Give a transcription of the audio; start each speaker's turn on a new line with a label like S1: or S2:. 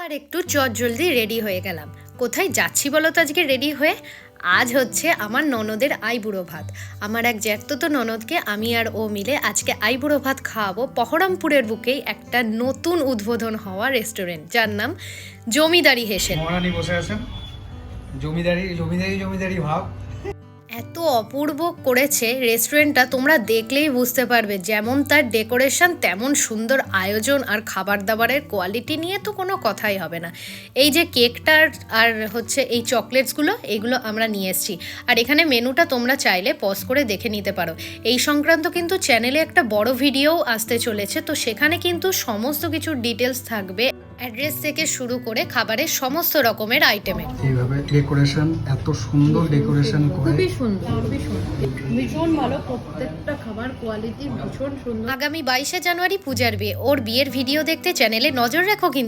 S1: আর একটু চটজলদি রেডি হয়ে গেলাম। কোথায় যাচ্ছি বলো তো আজকে রেডি হয়ে? আজ হচ্ছে আমার ননদের আইবুড়ো ভাত। আমার এক জ্যাঠতো ননদকে আমি আর ও মিলে আজকে আইবুড়ো ভাত খাওয়াবো বহরমপুরের বুকেই একটা নতুন উদ্বোধন হওয়া রেস্টুরেন্ট, যার নাম জমিদারি হেসেল।
S2: মহারানী বসে আছেন, জমিদারি জমিদারি জমিদারি ভাব।
S1: এত অপূর্ব করেছে রেস্টুরেন্টটা, তোমরা দেখলেই বুঝতে পারবে। যেমন তার ডেকোরেশন, তেমন সুন্দর আয়োজন, আর খাবার দাবারের কোয়ালিটি নিয়ে তো কোনো কথাই হবে না। এই যে কেকটার আর হচ্ছে এই চকলেটসগুলো, এইগুলো আমরা নিয়ে এসেছি। আর এখানে মেনুটা তোমরা চাইলে পজ করে দেখে নিতে পারো। এই সংক্রান্ত কিন্তু চ্যানেলে একটা বড় ভিডিও আসতে চলেছে, তো সেখানে কিন্তু সমস্ত কিছুর ডিটেলস থাকবে, অ্যাড্রেস থেকে শুরু করে খাবারের সমস্ত রকমের আইটেমের।
S2: এইভাবে ডেকোরেশন, এত সুন্দর ডেকোরেশন করে,
S1: খুবই সুন্দর, ভীষণ ভালো। প্রত্যেকটা খাবার কোয়ালিটি ভীষণ সুন্দর। আগামী 22শে জানুয়ারি পূজার বিয়ে, ওর বিয়ের ভিডিও দেখতে চ্যানেলে নজর রাখো কিন্তু।